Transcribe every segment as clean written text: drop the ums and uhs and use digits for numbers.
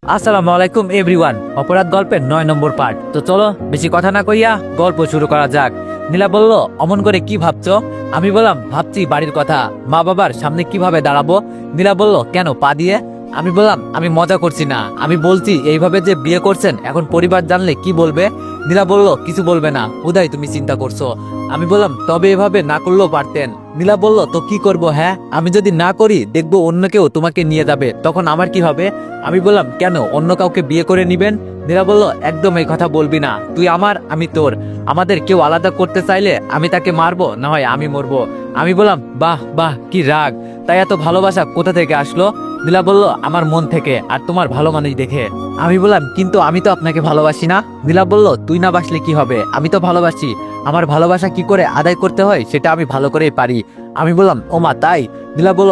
আসসালামু আলাইকুম এভরিওয়ান। অপরাধ গল্পের 9 নম্বর পার্ট। তো চলো বেশি কথা না কইয়া গল্প শুরু করা যাক। নীলা বলল, অমন করে কি ভাবছো? আমি বললাম, ভাবছি বাড়ির কথা, মা বাবার সামনে কিভাবে দাঁড়াবো। নীলা বলল, কেন, পা দিয়ে? আমি বললাম, আমি মজা করছি না, আমি বলছি এইভাবে যে বিয়ে করছেন এখন পরিবার জানলে কি বলবে। নীলা বলল, কিছু বলবে না, হুদাই তুমি চিন্তা করছো। আমি বললাম, তবে এভাবে না করলেও পারতেন। নীলা বলল, তো কি করব? হ্যাঁ, আমি যদি না করি দেখবো অন্য কেউ তোমাকে নিয়ে যাবে, তখন আমার কি হবে? আমি বললাম, কেন, অন্য কাউকে বিয়ে করে নিবেন? নীলা বলল, একদম এই কথা বলবি না, তুই আমার, আমি তোর। আমাদের কেউ আলাদা করতে চাইলে আমি তাকে মারবো, না হয় আমি মরবো। আমি বললাম, বাহ বাহ, কি রাগ, তাই এত ভালোবাসা কোথা থেকে আসলো? নীলা বলল, আমার মন থেকে, আর তোমার ভালো মানুষ দেখে। আমি বললাম, কিন্তু আমি তো আপনাকে ভালোবাসি না। নীলা বলল, তুই না বাসলে কি হবে, আমি তো ভালোবাসি। আমার ভালোবাসা কি করে আদায় করতে হয় সেটা আমি ভালো করেই পারি। আমি বললাম, ওমা তাই? নীলা বলল,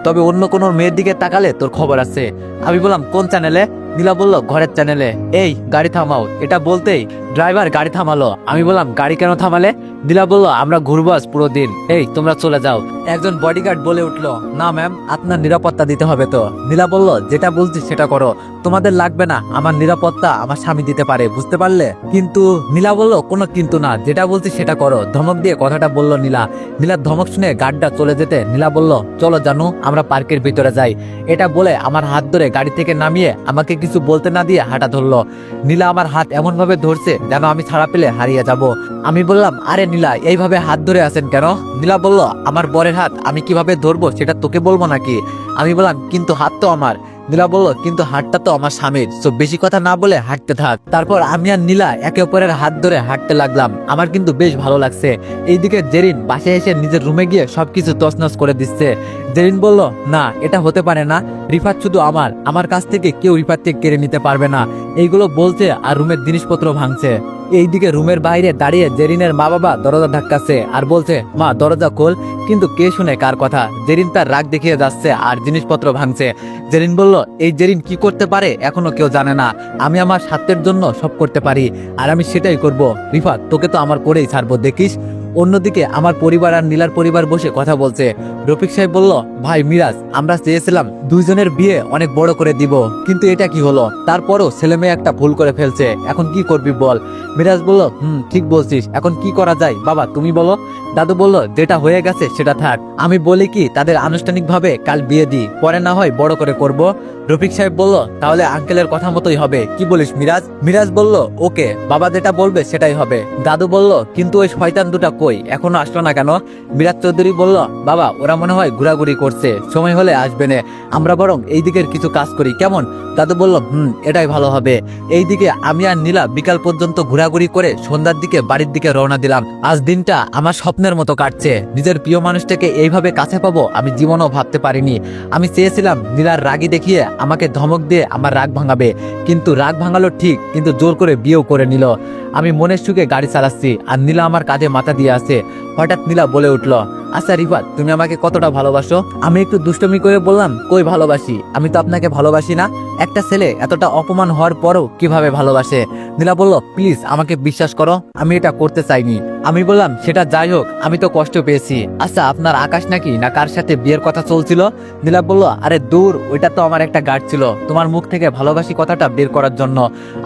তবে অন্য কোনো মেয়ের দিকে তাকালে তোর খবর আছে। আমি বললাম, কোন চ্যানেলে? নীলা বলল, ঘরের চ্যানেলে। এই গাড়ি থামাও, এটা বলতেই ড্রাইভার গাড়ি থামালো। আমি বললাম, গাড়ি কেন থামালে? নীলা বলল, আমরা ঘুরবো আজ পুরো দিন, এই তোমরা চলে যাও। একজন বডিগার্ড বলে উঠলো, না ম্যাম, আপনার নিরাপত্তা দিতে হবে তো। নীলা বলল, যেটা বলছি সেটা করো, তোমাদের লাগবে না, আমার নিরাপত্তা আমার স্বামী দিতে পারে, বুঝতে পারলে? কিন্তু নীলা বলল, কোনো কিন্তু না, যেটা বলছি সেটা করো। ধমক দিয়ে কথাটা বলল নীলা। নীলার ধমক শুনে গার্ডটা চলে যেতে নীলা বলল, চলো জানু, আমরা পার্কের ভিতরে যাই। এটা বলে আমার হাত ধরে গাড়ি থেকে নামিয়ে আমাকে কিছু বলতে না দিয়ে হাঁটা ধরলো। নীলা আমার হাত এমন ভাবে ধরছে যেন আমি ছাড়া পেলে হারিয়ে যাব। আমি বললাম, আরে নীলা, এইভাবে হাত ধরে আছেন কেন? নীলা বলল, আমার বরের হাত আমি কিভাবে ধরবো সেটা তোকে বলবো নাকি? আমি বললাম, কিন্তু হাত তো আমার। নীলা বলল, কিন্তু হাতটা তো আমার স্বামীর, তো বেশি কথা না বলে হাঁটতে থাক। তারপর আমি আর নীলা একে অপরের হাত ধরে হাঁটতে লাগলাম। আমার কিন্তু বেশ ভালো লাগছে। এইদিকে জেরিন বাসায় এসে নিজের রুমে গিয়ে সবকিছু তছনছ করে দিচ্ছে। জেরিন বলল, না, এটা হতে পারে না, রিফাত শুধু আমার কাছ থেকে কেউ রিফাতকে কেড়ে নিতে পারবে না। এইগুলো বলছে আর রুমের জিনিসপত্র ভাঙছে। এইদিকে রুমের বাইরে দাঁড়িয়ে জেরিনের মা বাবা দরজা ধাক্কাচ্ছে আর বলছে, মা দরজা খোল। কিন্তু কে শুনে কার কথা? জেরিন তার রাগ দেখিয়ে যাচ্ছে আর জিনিসপত্র ভাঙছে। জেরিন বলল, এই জেরিন কি করতে পারে এখনো কেউ জানে না। আমি আমার স্বার্থের জন্য সব করতে পারি, আর আমি সেটাই করব। রিফাত, তোকে তো আমার করেই ছাড়বো, দেখিস। অন্যদিকে আমার পরিবার আর নীলার পরিবার বসে কথা বলছে। রফিক সাহেব বলল, ভাই মিরাজ, আমরা চেয়েছিলাম দুইজনের বিয়ে অনেক বড় করে দিব, কিন্তু এটা কি হলো? তারপরও ছেলে মেয়ে একটা ভুল করে ফেলছে, এখন কি করবি বল? মিরাজ বলল, ঠিক বলছিস, এখন কি করা যায় বাবা তুমি বলো। দাদু বলল, যেটা হয়ে গেছে সেটা থাক। আমি বলি কি, তাদের আনুষ্ঠানিকভাবে কাল বিয়ে দিই, পরে না হয় বড় করে করব। রফিক সাহেব বলল, তাহলে আঙ্কেলের কথা মতোই হবে, কি বলিস মিরাজ? মিরাজ বলল, ওকে, বাবা যেটা বলবে সেটাই হবে। দাদু বলল, কিন্তু ওই শয়তান দুটা কই, এখনো আসলো না কেন? মিরাজ চৌধুরী বলল, বাবা ওরা মনে হয় ঘোরাঘুরি করছে, সময় হলে আসবে না, আমরা বরং এই দিকের কিছু কাজ করি, কেমন? দাদু বলল, এটাই ভালো হবে। এইদিকে আমি আর নীলা বিকাল পর্যন্ত ঘোরাঘুরি করে সন্ধ্যার দিকে বাড়ির দিকে রওনা দিলাম। আজ দিনটা আমার স্বপ্নের মতো কাটছে। নিজের প্রিয় মানুষটাকে এইভাবে কাছে পাবো আমি জীবনেও ভাবতে পারিনি। আমি চেয়েছিলাম নীলার রাগী দেখিয়ে আমাকে ধমক দিয়ে আমার রাগ ভাঙাবে, কিন্তু রাগ ভাঙালো ঠিক, কিন্তু জোর করে বিয়েও করে নিল। আমি মনের সুখে গাড়ি চালাচ্ছি আর নীলা আমার কাঁধে মাথা দিয়ে আছে। হঠাৎ নীলা বলে উঠলো, আচ্ছা রিফাত, তুমি আমাকে কতটা ভালোবাসো? আমি একটু দুষ্টমি করে বললাম, কই ভালোবাসি, আমি তো আপনাকে ভালোবাসি না। একটা ছেলে এতটা অপমান হওয়ার পরও কিভাবে ভালোবাসে? নীলা বলল, প্লিজ আমাকে বিশ্বাস করো, আমি এটা করতে চাইনি। আমি বললাম, সেটা যাই হোক, আমি তো কষ্ট পেয়েছি। আচ্ছা, আপনার আকাশ নাকি না কার সাথে বিয়ের কথা চলছিল? নীলা বলল, আরে দূর, ওইটা তো আমার একটা গার্ড ছিল, তোমার মুখ থেকে ভালোবাসি কথাটা বের করার জন্য।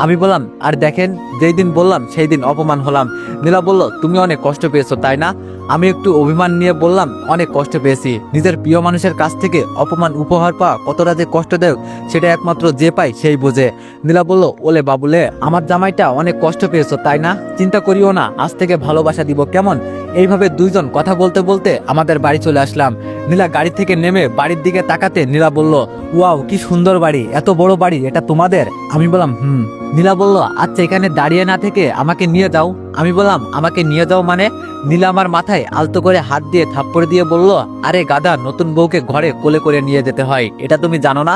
আমি বললাম, আর দেখেন, যেই দিন বললাম সেই দিন অপমান হলাম। নীলা বলল, তুমি অনেক কষ্ট পেয়েছো তাই না? আমি একটু অভিমান নিয়ে বললাম, অনেক কষ্ট পেয়েছি। নিজের প্রিয় মানুষের কাছ থেকে অপমান উপহার পাওয়া কতটা যে কষ্টদায়ক সেটা একমাত্র যে পায় সেই বোঝে। নীলা বলল, ওলে বাবুলে, আমার জামাইটা অনেক কষ্ট পেয়েছো তাই না? চিন্তা করিও না, আজ থেকে ভালোবাসা দিব, কেমন? এইভাবে দুইজন কথা বলতে বলতে আমাদের বাড়ি চলে আসলাম। নীলা গাড়ি থেকে নেমে বাড়ির দিকে তাকাতে নীলা বলল, ওয়াও, কি সুন্দর বাড়ি, এত বড় বাড়ি, এটা তোমাদের? আমি বললাম, নীলা বলল, আচ্ছা এখানে দাঁড়িয়ে না থেকে আমাকে নিয়ে যাও। আমি বললাম, আমাকে নিয়ে যাও মানে? নীলা আমার মাথায় আলতো করে হাত দিয়ে থাপ্পড় দিয়ে বলল, আরে গাধা, নতুন বউকে ঘরে কোলে করে নিয়ে যেতে হয়, এটা তুমি জানো না?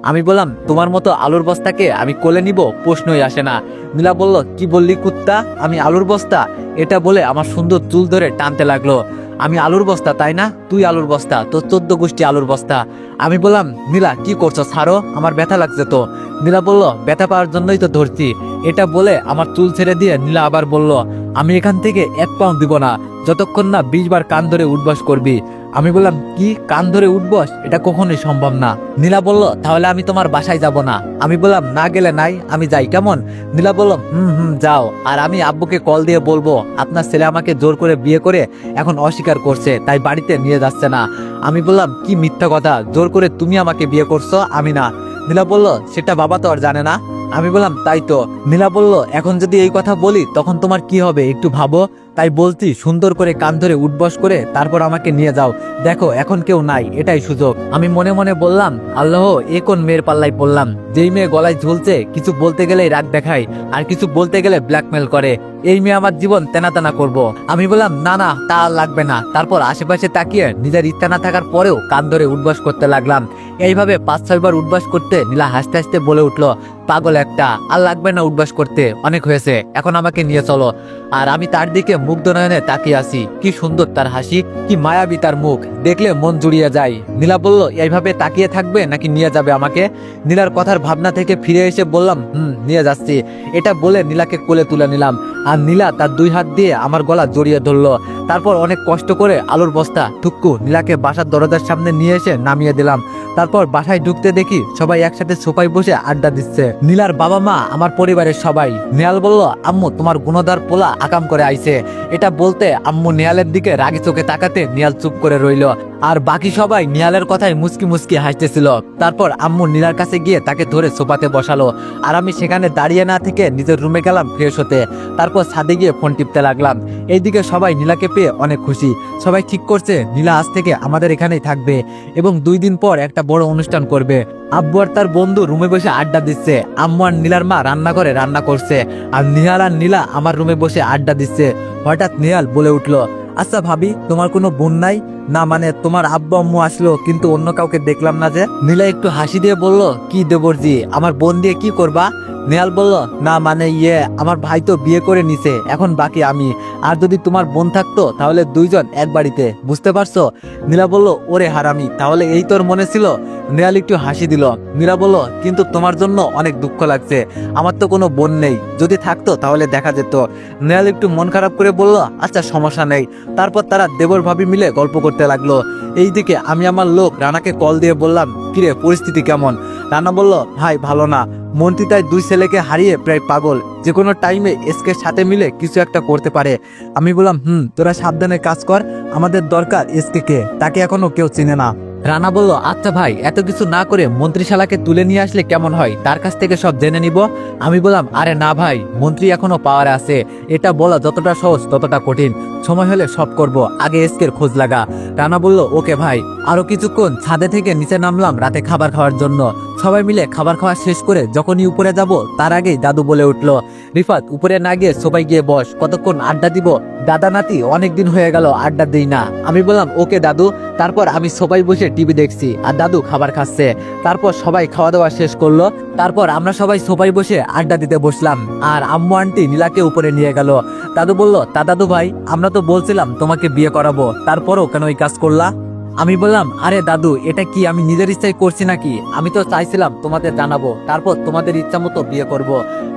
আমি বললাম, তোমার মতো আলুর বস্তাকে আমি কোলে নিব, প্রশ্নই আসে না। নীলা বলল, কি বললি কুত্তা, আমি আলুর বস্তা? এটা বলে আমার সুন্দর চুল ধরে টানতে লাগলো। আমি আলুর বস্তা তাই না? তুই আলুর বস্তা, তোর 14 গোষ্ঠী আলুর বস্তা। আমি বললাম, নীলা কি করছো, ছাড়ো, আমার ব্যথা লাগছে তো। নীলা বলল, ব্যথা পাওয়ার জন্যই তো ধরছি। এটা বলে আমার চুল ছেড়ে দিয়ে নীলা আবার বলল, আমি এখান থেকে 1 পাউন্ড দিব না যতক্ষণ না 20 বার কান ধরে উঠবাস করবি। আমি বললাম কি কান ধরে উঠবস, এটা কখনোই সম্ভব না। নীলা বলল তাহলে আমি তোমার বাসায় যাব না। আমি বললাম না গেলে নাই, আমি যাই কেমন? নীলা বলল যাও, আর আমি আব্বুকে কল দিয়ে বলবো আপনার ছেলে আমাকে জোর করে বিয়ে করে এখন অস্বীকার করছে, তাই বাড়িতে নিয়ে যাচ্ছে না। আমি বললাম কি মিথ্যা কথা, জোর করে তুমি আমাকে বিয়ে করছো, আমি না। নীলা বলল সেটা বাবা তো আর জানে না। আমি বললাম তাই তো। নীলা বলল এখন যদি এই কথা বলি তখন তোমার কি হবে একটু ভাবো, তাই বলছি সুন্দর করে কান ধরে উঠবস করে তারপর আমাকে নিয়ে যাও, দেখো এখন কেউ নাই, এটাই সুযোগ। আমি মনে মনে বললাম আল্লাহ, এ কোন মেয়ের পাল্লায় পড়লাম, যেই মেয়ে গলায় ঝুলছে, কিছু বলতে গেলেই রাগ দেখায় আর কিছু বলতে গেলে ব্ল্যাকমেল করে, এই মেয়ে আমার জীবন তেনা তেনা করবো। আমি বললাম না না তা আর লাগবে না। তারপর আশেপাশে তাকিয়ে নিজের ইচ্ছা না থাকার পরেও কান ধরে উঠবস করতে লাগলাম। এইভাবে 5-6 বার উঠবস করতে নীলা হাসতে হাসতে বলে উঠলো, পাগল একটা, আর লাগবে না উঠবস করতে, অনেক হয়েছে, এখন আমাকে নিয়ে চলো। আর আমি তার দিকে মুগ্ধ নয়নে তাকিয়ে আছি, কি সুন্দর তার হাসি, কি মায়াবী তার মুখ, দেখলে মন জুড়িয়ে যায়। নীলা বলল এইভাবে তাকিয়ে থাকবে নাকি নিয়ে যাবে আমাকে? নীলার কথার ভাবনা থেকে ফিরে এসে বললাম নিয়ে যাচ্ছি। এটা বলে নীলাকে কোলে তুলে নিলাম, আর নীলা তার 2 হাত দিয়ে আমার গলা জড়িয়ে ধরলো। তারপর অনেক কষ্ট করে আলুর বস্তা টুক্কু নীলাকে বাসার দরজার সামনে নিয়ে এসে নামিয়ে দিলাম। তারপর বাসায় ঢুকতে দেখি সবাই একসাথে সোফায় বসে আড্ডা দিচ্ছে, নীলার বাবা মা, আমার পরিবারের সবাই। নেহাল বলল আম্মু তোমার গুণদার পোলা আকাম করে আইছে। এটা বলতে আম্মু নেহালের দিকে রাগি চোখে তাকাতে নেহাল চুপ করে রইল, আর বাকি সবাই নেহালের কথায় মুচকি মুচকি হাসতেছিল। তারপর আম্মু নীলার কাছে গিয়ে তাকে ধরে সোফাতে বসালো, আর আমি সেখানে দাঁড়িয়ে না থেকে নিজের রুমে গেলাম ফ্রেশ হতে। তারপর ছাদে গিয়ে ফোন টিপতে লাগলাম। এইদিকে সবাই নীলাকে পেয়ে অনেক খুশি, সবাই ঠিক করছে নীলা আজ থেকে আমাদের এখানেই থাকবে এবং 2 দিন পর একটা বড় অনুষ্ঠান করবে। আব্বু আর তার বন্ধু রুমে বসে আড্ডা দিচ্ছে, আম্মু আর নীলার মা রান্নাঘরে রান্না করছে, আর নিহাল আর নীলা আমার রুমে বসে আড্ডা দিচ্ছে। হঠাৎ নিহাল বলে উঠলো, আচ্ছা ভাবি তোমার কোনো বোন নাই? না মানে তোমার আব্বু আম্মু আসলো কিন্তু অন্য কাউকে দেখলাম না যে। নীলা একটু হাসি দিয়ে বলল, কি দেবরজি, আমার বোন দিয়ে কি করবা? নেহাল বলল, না মানে আমার ভাই তো বিয়ে করে নিছে, এখন বাকি আমি, আর যদি তোমার বোন থাকতো তাহলে 2 জন এক বাড়িতে, বুঝতে পারছো? নীলা বলল, ওরে হারামি, তাহলে এই তোর মনে ছিল? নেহাল একটু হাসি দিল। নীলা বলল, কিন্তু তোমার জন্য অনেক দুঃখ লাগছে, আমার তো কোনো বোন নেই, যদি থাকতো তাহলে দেখা যেত। নেহাল একটু মন খারাপ করে বলল, আচ্ছা সমস্যা নেই। তারপর তারা দেবর ভাবি মিলে গল্প করতে লাগলো। এইদিকে আমি আমার লোক রানাকে কল দিয়ে বললাম, কিরে পরিস্থিতি কেমন? রানা বলল, ভাই ভালো না, মন্ত্রী তাই 2 ছেলেকে হারিয়ে প্রায় পাগল, যে কোনো টাইমে এসকে সাথে মিলে কিছু একটা করতে পারে। আমি বললাম তোরা সাবধানে কাজ কর, আমাদের দরকার এসকে কে, তাকে এখনো কেউ চিনে না। রানা বলল, আচ্ছা ভাই, এত কিছু না করে মন্ত্রীশালাকে তুলে নিয়ে আসলে কেমন হয়, তার কাছ থেকে সব জেনে নিব। আমি বললাম, আরে না ভাই, মন্ত্রী এখনো পাওয়ারে আছে, এটা বলা যতটা সহজ ততটা কঠিন, সময় হলে সব করব, আগে এসকের খোঁজ লাগা। রানা বলল, ওকে ভাই। আরো কিছুক্ষণ ছাদে থেকে নিচে নামলাম রাতে খাবার খাওয়ার জন্য। সবাই মিলে খাবার খাওয়া শেষ করে যখনই উপরে যাব তার আগেই দাদু বলে উঠলো, রিফাত উপরে না গিয়ে সবাই গিয়ে বস, কতক্ষণ আড্ডা দিব, দাদা নাতি অনেকদিন হয়ে গেল আড্ডা দিই না। আমি বললাম, ওকে দাদু। তারপর আমি সবাই বসে টিভি দেখছি আর দাদু খাবার খাচ্ছে। তারপর সবাই খাওয়া দাওয়া শেষ করলো, তারপর আমরা সবাই সবাই বসে আড্ডা দিতে বসলাম, আর আম্মু আন্টি নীলাকে উপরে নিয়ে গেল। দাদু বলল, তা দাদু ভাই, আমরা তো বলছিলাম তোমাকে বিয়ে করাবো, তারপরও কেন এই কাজ করলা? আমি বললাম, আরে দাদু, এটা কি আমি নিজের ইচ্ছায় করছি নাকি? আমি তো চাইছিলাম তোমাদের জানাবো, তারপর তোমাদের ইচ্ছা মতো বিয়ে করব।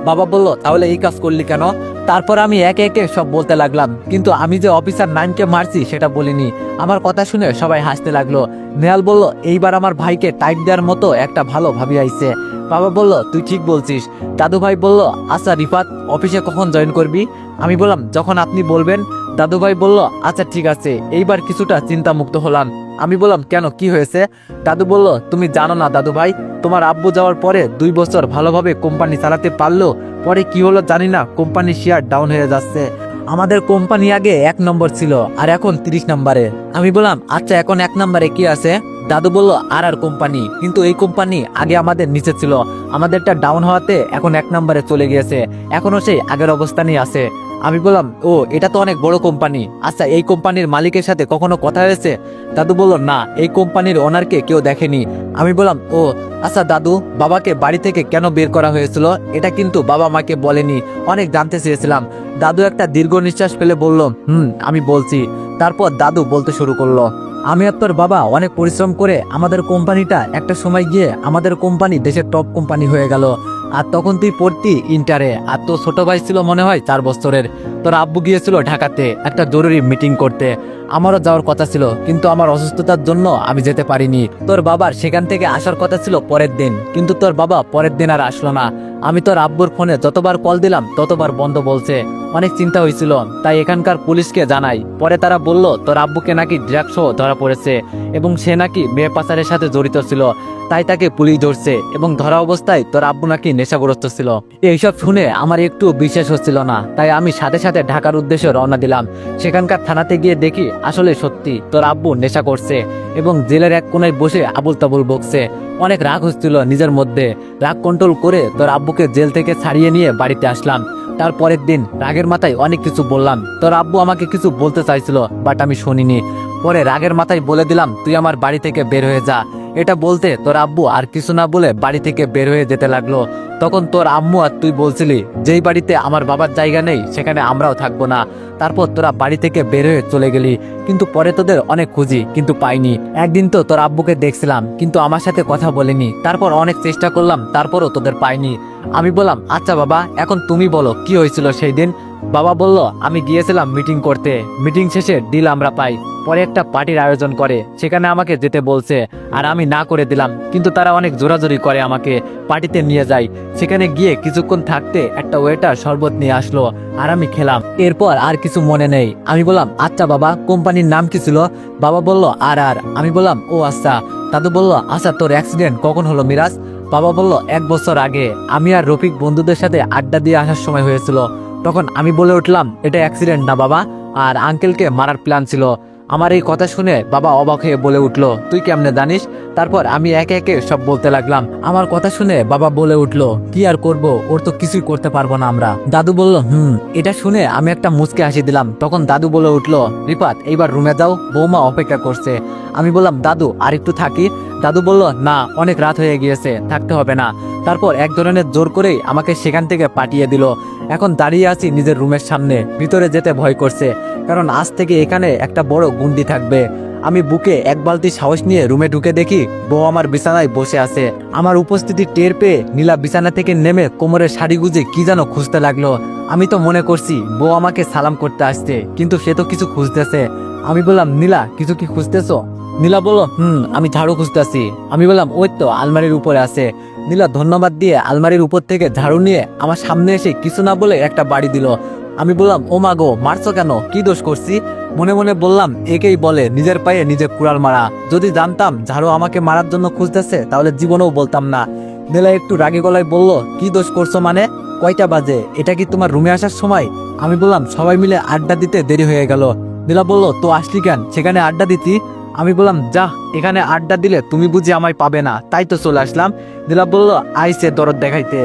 বাবা বলল, তাহলে এই কাজ করলি কেন? তারপর আমি একে একে সব বলতে লাগলাম, কিন্তু আমি যে অফিসার নাইমকে মারছি সেটা বলিনি। আমার কথা শুনে সবাই হাসতে লাগলো। নেহাল বলল, এইবার আমার ভাইকে টাইট দেওয়ার মতো একটা ভালো ভাবি আইছে। বাবা বলল, তুই ঠিক বলছিস। দাদু ভাই বলল, আচ্ছা রিফাত, অফিসে কখন জয়েন করবি? আমি বললাম, যখন আপনি বলবেন। দাদু ভাই বলল, আচ্ছা ঠিক আছে। এইবার কিছুটা চিন্তামুক্ত হলাম। আমি বললাম, কেন, কি হয়েছে? দাদু বলল, তুমি জানো না দাদু ভাই, তোমার আব্বু যাওয়ার পরে 2 বছর ভালোভাবে কোম্পানি চালাতে পারলো, পরে কি হলো জানি না, কোম্পানির শেয়ার ডাউন হয়ে যাচ্ছে। আমাদের কোম্পানি আগে 1 নম্বর ছিল আর এখন 30 নম্বরে। আমি বললাম, আচ্ছা এখন 1 নম্বরে কি আছে? দাদু বলল, আর কোম্পানি, কিন্তু এই কোম্পানি আগে আমাদের নিচে ছিল, আমাদেরটা ডাউন হওয়াতে এখন 1 নম্বরে চলে গিয়েছে, এখনো সেই আগের অবস্থানেই আছে। আমি বললাম, ও এটা তো অনেক বড় কোম্পানি, আচ্ছা এই কোম্পানির মালিকের সাথে কখনো কথা হয়েছে? দাদু বলল, না, এই কোম্পানির ওনারকে কেউ দেখেনি। আমি বললাম, ও আচ্ছা দাদু, বাবাকে বাড়ি থেকে কেন বের করা হয়েছিল এটা কিন্তু বাবা মাকে বলেনি, অনেক জানতে চেয়েছিলাম। দাদু একটা দীর্ঘ নিঃশ্বাস ফেলে বলল, আমি বলছি। তারপর দাদু বলতে শুরু করলো, আমি আর তোর বাবা অনেক পরিশ্রম করে আমাদের কোম্পানিটা একটা সময় গিয়ে আমাদের কোম্পানি দেশের টপ কোম্পানি হয়ে গেল। আর তখন তুই পড়তি ইন্টারে, আর তোর ছোট ভাই ছিল মনে হয় 4 বছরের। তোর আব্বু গিয়েছিল ঢাকাতে একটা জরুরি মিটিং করতে, আমারও যাওয়ার কথা ছিল, কিন্তু আমার অসুস্থতার জন্য আমি যেতে পারিনি। তোর বাবার সেখান থেকে আসার কথা ছিল পরের দিন, কিন্তু তোর বাবা পরের দিন আর আসলো না। আমি তোর আব্বুর ফোনে যতবার কল দিলাম ততবার বন্ধ বলছে। অনেক চিন্তা হয়েছিল, তাই এখানকার পুলিশকে জানাই। পরে তারা বলল তোর আব্বুকে নাকি ড্রাগস সহ ধরা পড়েছে এবং সে নাকি মেয়ে পাচারের সাথে জড়িত ছিল, তাই তাকে পুলিশ ধরছে এবং ধরা অবস্থায় তোর আব্বু নাকি নেশাগ্রস্ত ছিল। এইসব শুনে আমার একটু বিশ্বাস হচ্ছিল না, তাই আমি সাথে সাথে ঢাকার উদ্দেশ্যে রওনা দিলাম। সেখানকার থানাতে গিয়ে দেখি আসলে সত্যি তোর আব্বু নেশা করছে এবং জেলের এক কোণায় বসে আবুল তাবুল বকছে। অনেক রাগ হচ্ছিল নিজের মধ্যে, রাগ কন্ট্রোল করে তোর আব্বুকে জেল থেকে ছাড়িয়ে নিয়ে বাড়িতে আসলাম। তার পরের দিন রাগের মাথায় অনেক কিছু বললাম। তোর আব্বু আমাকে কিছু বলতে চাইছিল, বাট আমি শুনিনি। পরে রাগের মাথায় বলে দিলাম তুই আমার বাড়ি থেকে বের হয়ে যা। এটা বলতে তোর আব্বু আর কিছু না বলে বাড়ি থেকে বের হয়ে যেতে লাগলো। তখন তোর আম্মু আর তুই বলছিলি যেই বাড়িতে আমার বাবার জায়গা নেই সেখানে আমরাও থাকবো না। তারপর তোরা বাড়ি থেকে বের হয়ে চলে গেলি, কিন্তু পরে তোদের অনেক খুঁজি কিন্তু পাইনি। একদিন তো তোর আব্বুকে দেখছিলাম, কিন্তু আমার সাথে কথা বলেনি। তারপর অনেক চেষ্টা করলাম, তারপরও তোদের পাইনি। আমি বললাম আচ্ছা বাবা, এখন তুমি বলো কি হয়েছিল সেই দিন। বাবা বলল আমি গিয়েছিলাম মিটিং করতে, মিটিং শেষে ডিল আমরা পাই। পরে একটা পার্টির আয়োজন করে, সেখানে আমাকে যেতে বলছে আর আমি না করে দিলাম, কিন্তু তারা অনেক জোরাজোরি করে আমাকে পার্টিতে নিয়ে যায়। সেখানে গিয়ে কিছুক্ষণ থাকতে একটা ওয়েটার শরবত নিয়ে আসলো আর আমি খেলাম। এরপর আর কিছু মনে নেই। আমি বললাম আচ্ছা বাবা, কোম্পানির নাম কি ছিল? বাবা বলল আর আর। আমি বললাম ও আচ্ছা। দাদু বলল আচ্ছা তোর অ্যাক্সিডেন্ট কখন হলো মিরাজ? বাবা বলল 1 বছর আগে, আমি আর রফিক বন্ধুদের সাথে আড্ডা দিয়ে আসার সময় হয়েছিল। তখন আমি বলে উঠলাম এটা অ্যাক্সিডেন্ট না বাবা, আর আঙ্কেলকে মারার প্ল্যান ছিল। আমার এই কথা শুনে বাবা অবাক হয়ে বলে উঠলো তুই কেমনে জানিস? তারপর আমি একে একে সব বলতে লাগলাম। আমার কথা শুনে বাবা বলে উঠলো কি আর করব, ওর তো কিছুই করতে পারবো না আমরা। দাদু বলল এটা শুনে আমি একটা মুচকে হাসি দিলাম। তখন দাদু বলে উঠলো রিপাত এইবার রুমে যাও, বৌমা অপেক্ষা করছে। আমি বললাম দাদু আর একটু থাকি। দাদু বলল না, অনেক রাত হয়ে গিয়েছে, থাকতে হবে না। তারপর এক ধরনের জোর করেই আমাকে সেখান থেকে পাঠিয়ে দিল। এখন দাঁড়িয়ে আছি নিজের রুমের সামনে, ভিতরে যেতে ভয় করছে, কারণ আজ থেকে এখানে একটা বড় গুন্ডি থাকবে। আমি বুকে এক বালতি সাহস নিয়ে রুমে ঢুকে দেখি বউ আমার বিছানায় বসে আছে। আমার উপস্থিতি টের পেয়ে নীলা বিছানা থেকে নেমে কোমরের শাড়ি গুজে কি যেন খুঁজতে লাগলো। আমি তো মনে করছি বউ আমাকে সালাম করতে আসছে, কিন্তু সে তো কিছু খুঁজতেছে। আমি বললাম নীলা কিছু কি খুঁজতেছো? নীলা বলল আমি ঝাড়ু খুঁজতেছি। আমি বললাম ওই তো আলমারির উপরে আছে। নীলা ধন্যবাদ দিয়ে আলমারির উপর থেকে ঝাড়ু নিয়ে আমার সামনে এসে কিছু না বলে একটা বাড়ি দিল। আমি বললাম ও মা গো, মারছো কেন? কি দোষ করছি? মনে মনে বললাম একেই বলে নিজের পায়ে নিজে কুড়াল মারা। যদি জানতাম ঝাড়ু আমাকে মারার জন্য খুঁজতেছে তাহলে জীবনেও বলতাম না। নীলা একটু রাগী গলায় বলল কি দোষ করছো মানে? কয়টা বাজে? এটা কি তোমার রুমে আসার সময়? আমি বললাম সবাই মিলে আড্ডা দিতে দেরি হয়ে গেল। নীলা বলল তো আসলি কেন? সেখানে আড্ডা দিতি। আমি বললাম যা, এখানে আড্ডা দিলে তুমি বুঝি আমায় পাবে না, তাই তো চলে আসলাম। নীলা বলল আইসে দরদ দেখাইতে।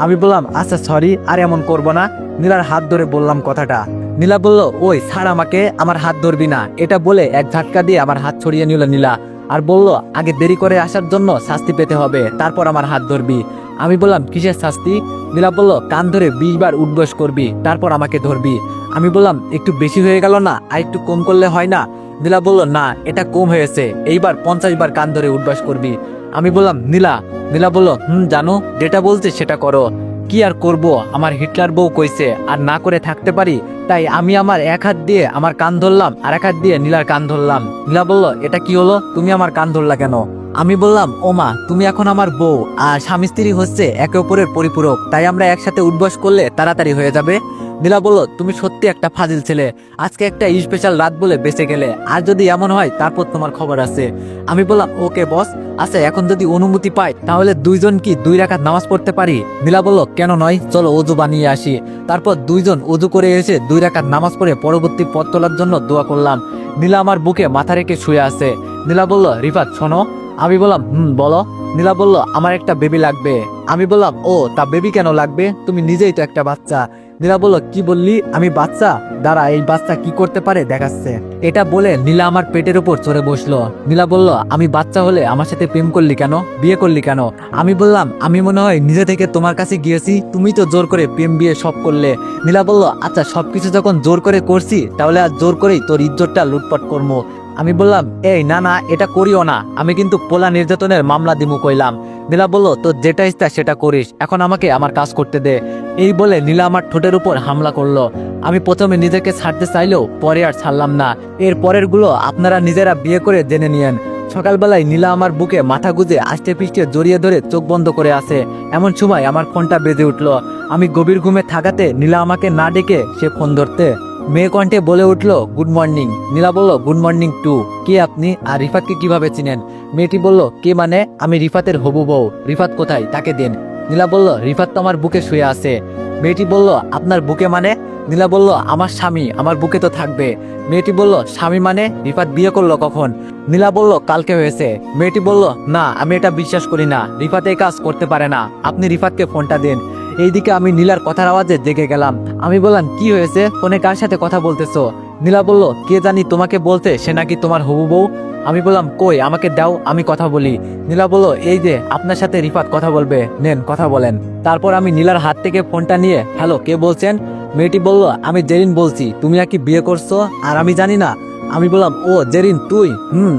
আমি বললাম আচ্ছা সরি, আর এমন করবো না। নীলার হাত ধরে বললাম কথাটা। নীলা বলল ওই ছাড় আমাকে, আমার হাত ধরবি না। এটা বলে এক ঝাটকা দিয়ে আমার হাত ছড়িয়ে নিল নীলা, আর বলল আগে দেরি করে আসার জন্য শাস্তি পেতে হবে, তারপর আমার হাত ধরবি। আমি বললাম কিসের শাস্তি? নীলা বলল কান ধরে 20 বার উঠবস করবি, তারপর আমাকে ধরবি। আমি বললাম একটু বেশি হয়ে গেল না, আর একটু কম করলে হয় না? নীলা বলল না, এটা কম হয়েছে, এইবার 50 বার কান ধরে উঠবাস করবি। আমি বললাম নীলা বলল জানো, যেটা বলছে সেটা করো। কি আর করব, আমার হিটলার বউ কইছে আর না করে থাকতে পারি, তাই আমি আমার এক হাত দিয়ে আমার কান ধরলাম আর এক হাত দিয়ে নীলার কান ধরলাম। নীলা বলল এটা কি হলো, তুমি আমার কান ধরলা কেন? আমি বললাম ওমা, তুমি এখন আমার বউ, আর স্বামী স্ত্রী হচ্ছে একে অপরের পরিপূরক, তাই আমরা একসাথে উঠবস করলে তাড়াতাড়ি হয়ে যাবে। নীলা বলল তুমি সত্যি একটা ফাজিল ছেলে, আজকে একটা স্পেশাল রাত বলে বেঁচে গেলে, আর যদি এমন হয় তারপর তোমার খবর আছে। আমি বললাম ওকে বস। আচ্ছা এখন যদি অনুমতি পাই তাহলে দুইজন কি 2 রাকাত নামাজ পড়তে পারি? নীলা বলল কেন নয়, চলো অজু বানিয়ে আসি। তারপর দুইজন অজু করে এসে 2 রাকাত নামাজ পড়ে পরবর্তী পথ তোলার জন্য দোয়া করলাম। নীলা আমার বুকে মাথা রেখে শুয়ে আছে। নীলা বলল রিফাত শোনো। আমি বললাম বলো। নীলা বলল আমার একটা বেবি লাগবে। আমি বললাম ও তা বেবি কেন লাগবে, তুমি নিজেই তো একটা বাচ্চা। নীলা বলল কি বললি, আমি বাচ্চা? দাঁড়া, এই বাচ্চা কি করতে পারে দেখাচ্ছে। এটা বলে নীলা আমার পেটের উপর চড়ে বসলো। নীলা বলল আমি বাচ্চা হলে আমার সাথে প্রেম করলি কেন, বিয়ে করলি কেন? আমি বললাম আমি মনে হয় নিজে থেকে তোমার কাছে গিয়েছি, তুমি তো জোর করে প্রেম বিয়ে সব করলে। নীলা বলল আচ্ছা সবকিছু যখন জোর করে করছি তাহলে আর জোর করেই তোর ইজ্জতটা লুটপাট করবো। আমি বললাম এই না না এটা করিও না, আমি কিন্তু পোলা নির্যাতনের মামলা দিমু কইলাম। নীলা বলল তোর যেটা ইচ্ছা সেটা করিস, এখন আমাকে আমার কাজ করতে দে। এই বলে নীলা আমার ঠোঁটের উপর হামলা করলো। আমি প্রথমে নিজেকে ছাড়তে চাইলেও পরে আর ছাড়লাম না। এর পরের গুলো আপনারা নিজেরা বিয়ে করে জেনে নিয়েন। সকালবেলায় নীলা আমার বুকে মাথা গুজে আষ্টে পিষ্টে জড়িয়ে ধরে চোখ বন্ধ করে আছে। এমন সময় আমার ফোনটা বেজে উঠলো। আমি গভীর ঘুমে থাকাতে নীলা আমাকে না ডেকে সে ফোন ধরতে মেয়ে কণ্ঠে বলে উঠলো গুড মর্নিং। নীলা বলল গুড মর্নিং টু। কে আপনি আর রিফাতকে কিভাবে চিনেন? মেয়েটি বলল কে মানে? আমি রিফাতের হবু বউ। রিফাত কোথায়? তাকে দিন। নীলা বলল রিফাত তো আমার বুকে শুয়ে আছে। মেয়েটি বলল আপনার বুকে মানে? নীলা বলল আমার স্বামী আমার বুকে তো থাকবে। মেয়েটি বলল স্বামী মানে? রিফাত বিয়ে করলো কখন? নীলা বলল কালকে হয়েছে। মেয়েটি বলল না আমি এটা বিশ্বাস করি না, রিফাত এই কাজ করতে পারে না, আপনি রিফাতকে ফোনটা দিন। এইদিকে আমি নীলার কথার আওয়াজে জেগে গেলাম। আমি বললাম কি হয়েছে, ফোনে কার সাথে কথা বলতেছো? নীলা বলল কে জানি তোমাকে বলতে সে নাকি তোমার হবু বউ। আমি বললাম কই আমাকে দাও আমি কথা বলি। নীলা বলল এই যে আপনার সাথে রিফাত কথা বলবে, নেন কথা বলেন। তারপর আমি নীলার হাত থেকে ফোনটা নিয়ে হ্যালো কে বলছেন? মেয়েটি বলল আমি জেরিন বলছি, তুমি নাকি বিয়ে করছো আর আমি জানি না। আমি বললাম ও জেরিন তুই?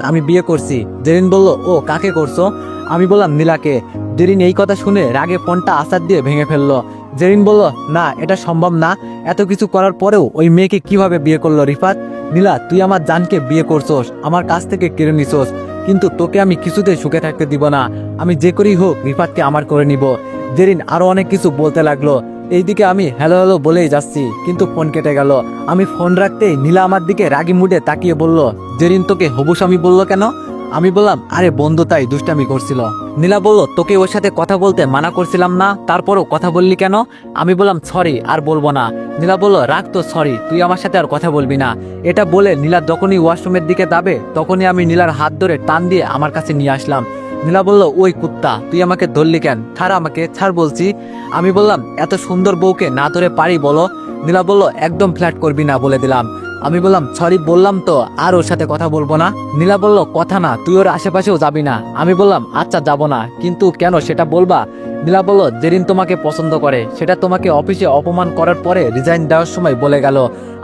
আমি বিয়ে করছি। জেরিন বলল ও কাকে করছো? আমি বললাম নীলাকে। জেরিন এই কথা শুনে রাগে ফোনটা আছাড় দিয়ে ভেঙে ফেললো। জেরিন বলল না এটা সম্ভব না, এত কিছু করার পরেও ওই মেয়েকে কিভাবে বিয়ে করলো রিফাত? নীলা তুই আমার জানকে বিয়ে করছোস, আমার কাছ থেকে কেড়ে নিছোস, কিন্তু তোকে আমি কিছুতে সুখে থাকতে দিব না। আমি যে করেই হোক রিফাতকে আমার করে নিব। জেরিন আরো অনেক কিছু বলতে লাগলো। এইদিকে আমি হ্যালো হ্যালো বলেই যাচ্ছি, কিন্তু ফোন কেটে গেল। আমি ফোন রাখতেই নীলা আমার দিকে রাগি মুডে তাকিয়ে বলল জেরিন তোকে হবু স্বামী বললো কেন? আমি বললাম আরে বন্ধু তাই দুষ্টামি করছিল। নীলা বলল তোকে ওর সাথে কথা বলতে মানা করছিলাম না, তারপরও কথা বললি কেন? আমি বললাম সরি আর বলবো না। নীলা বলল রাখ তো সরি, তুই আমার সাথে আর কথা বলবি না। এটা বলে নীলা যখনই ওয়াশরুমের দিকে যাবে তখনই আমি নীলার হাত ধরে টান দিয়ে আমার কাছে নিয়ে আসলাম। নীলা বলল ওই কুত্তা তুই আমাকে ধরলি কেন? ছাড় আমাকে ছাড় বলছি। আমি বললাম এত সুন্দর বউকে না ধরে পারি বলো? নীলা বলল একদম ফ্ল্যাট করবি না বলে দিলাম। আমি বললাম সরি বললাম তো, আর ওর সাথে কথা বলবো না। নীলা বলল কথা না, তুই ওর আশেপাশেও যাবি না। আমি বললাম আচ্ছা যাব না, কিন্তু কেন সেটা বলবা? নীলা বলল জেরিন তোমাকে পছন্দ করে, সেটা তোমাকে অফিসে অপমান করার পরে রিজাইন দেওয়ার সময় বলে গেল।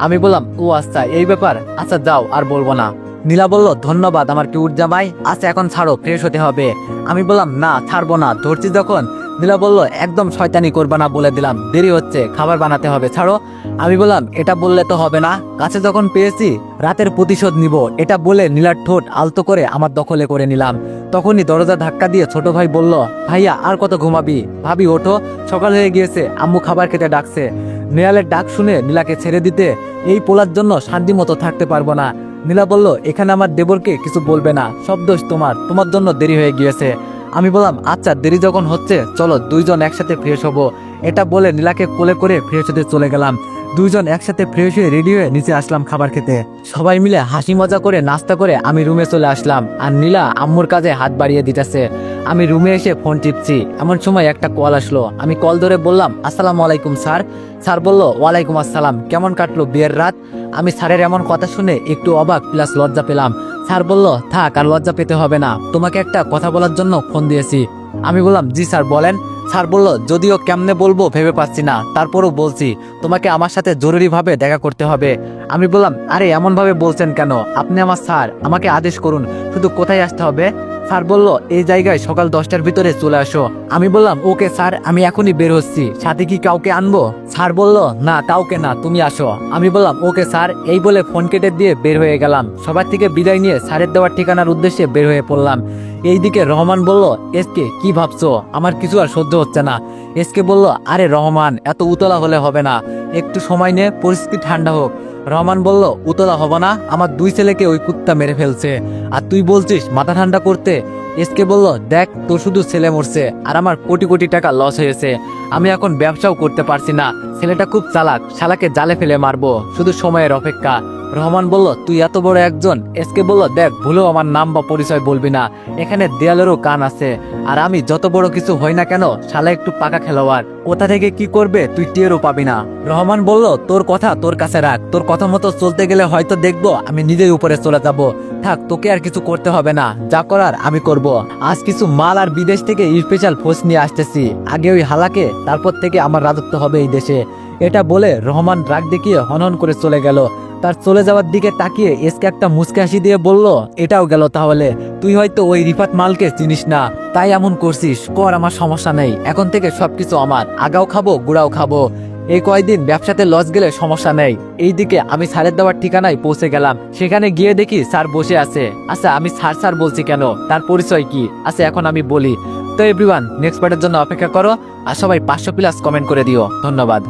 আমি বললাম ও আচ্ছা এই ব্যাপার, আচ্ছা যাও আর বলবো না। নীলা বলল ধন্যবাদ আমার কিউট জামাই, আচ্ছা এখন ছাড়ো ফ্রেশ হতে হবে। আমি বললাম না ছাড়বো না, ধরছি যখন। নীলা বলল একদম শয়তানি করবা না বলে দিলাম, দেরি হচ্ছে খাবার বানাতে হবে, ছাড়ো। আমি বললাম এটা বললে তো হবে না, কাছে যখন পেয়েছি রাতের প্রতিশোধ নিব, এটা বলে নীলার ঠোঁট আলতো করে আমার দখলে করে নিলাম। তখনই দরজা ধাক্কা দিয়ে ছোট ভাই বলল ভাইয়া আর কত ঘুমাবি? ভাবি ওঠো, সকাল হয়ে গিয়েছে, আম্মু খাবার খেতে ডাকছে। নেয়ালের ডাক শুনে নীলাকে ছেড়ে দিতে এই পোলার জন্য শান্তি মতো থাকতে পারবো না। নীলা বলল এখানে আমার দেবরকে কিছু বলবে না, সব দোষ তোমার, তোমার জন্য দেরি হয়ে গিয়েছে। আমি বললাম আচ্ছা দেরি যখন হচ্ছে চলো দুইজন একসাথে ফ্রেশ হবো। এটা বলে নীলাকে কোলে করে ফ্রেশ হতে চলে গেলাম। দুইজন একসাথে ফ্রেশ হয়ে রেডি হয়ে নিচে আসলাম খাবার খেতে। সবাই মিলে হাসি মজা করে নাস্তা করে আমি রুমে চলে আসলাম, আর নীলা আম্মুর কাজে হাত বাড়িয়ে দিতেছে। আমি রুমে এসে ফোন টিপছি, এমন সময় একটা কল আসলো। আমি কল ধরে বললাম আসসালামু আলাইকুম স্যার। স্যার বলল ওয়ালাইকুম আসসালাম, কেমন কাটলো বিয়ের রাত? আমি স্যারের এমন কথা শুনে একটু অবাক প্লাস লজ্জা পেলাম। স্যার বলল থাক আর লজ্জা পেতে হবে না, তোমাকে একটা কথা বলার জন্য ফোন দিয়েছি। আমি বললাম জি স্যার বলেন। স্যার বলল যদিও কেমনে বলবো ভেবে পাচ্ছি না, তারপরও বলছি তোমাকে আমার সাথে জরুরিভাবে দেখা করতে হবে। আমি বললাম আরে এমন ভাবে বলছেন কেন, আপনি আমার স্যার, আমাকে আদেশ করুন, শুধু কোথায় আসতে হবে? স্যার বলল এই জায়গায় সকাল 10টার ভিতরে চলে আসো। আমি বললাম ওকে স্যার আমি এখনই বের হচ্ছি, সাথে কি কাউকে আনবো? স্যার বলল না কাউকে না, তুমি আসো। আমি বললাম ওকে স্যার, এই বলে ফোন কেটে দিয়ে বের হয়ে গেলাম। সবার থেকে বিদায় নিয়ে স্যারের দেওয়ার ঠিকানার উদ্দেশ্যে বের হয়ে পড়লাম। এইদিকে রহমান বলল এসকে কি ভাবছো, আমার কিছু আর সহ্য হচ্ছে না। এসকে বলল আরে রহমান এত উতলা হলে হবে না, একটু সময় নিয়ে পরিস্থিতি ঠান্ডা হোক। রহমান বলল উতলা হব না, আমার দুই ছেলেকে ওই কুত্তা মেরে ফেলছে, আর তুই বলছিস মাথা ঠান্ডা করতে। এসকে বলল দেখ তোর শুধু ছেলে মরছে আর আমার কোটি কোটি টাকা লস হয়েছে, আমি এখন ব্যবসাও করতে পারছি না। ছেলেটা খুব চালাক, শালাকে জালে ফেলে মারবো, শুধু সময়ের অপেক্ষা। রহমান বলল তুই এত বড় একজন। এসকে বলল দেখ ভুলেও আমার নাম বা পরিচয় বলবি না, এখানে দেয়ালেরও কান আছে, আর আমি যত বড় কিছু হই না কেন শালা একটু পাকা খেলোয়াড়, কোথা থেকে কি করবে তুই টেরও পাবি না। রহমান বলল তোর কথা তোর কাছে রাখ, তোর কথা মতো চলতে গেলে হয়তো দেখবো আমি নিজেই উপরে চলে যাব। থাক তোকে আর কিছু করতে হবে না, যা করার আমি করব। আজ কিছু মাল আর বিদেশ থেকে স্পেশাল ফোর্স নিয়ে আসতেছি, আগে ওই হালাকে, তারপর থেকে আমার রাজত্ব হবে এই দেশে। এটা বলে রহমান রাগ দেখিয়ে হনহন করে চলে গেল। তার চলে যাওয়ার দিকে তাকিয়ে এসকে একটা মুচকে হাসি দিয়ে বলল, এটাও গেল তাহলে। তুই হয়তো ওই রিফাত মালকে চিনিস না, তাই এমন করছিস। কর, আমার সমস্যা নেই। এখন থেকে সবকিছু আমার, আগাও খাবো গুড়াও খাবো। এই কয়দিন ব্যবসাতে লস গেলে সমস্যা নেই। এইদিকে আমি স্যারের দেওয়ার ঠিকানায় পৌঁছে গেলাম। সেখানে গিয়ে দেখি স্যার বসে আছে। আচ্ছা, আমি স্যার স্যার বলছি কেন, তার পরিচয় কি? আচ্ছা, এখন আমি বলি। তো এভরিওয়ান, নেক্সট পার্টের জন্য অপেক্ষা করো। আর সবাই 500+ কমেন্ট করে দিও। ধন্যবাদ।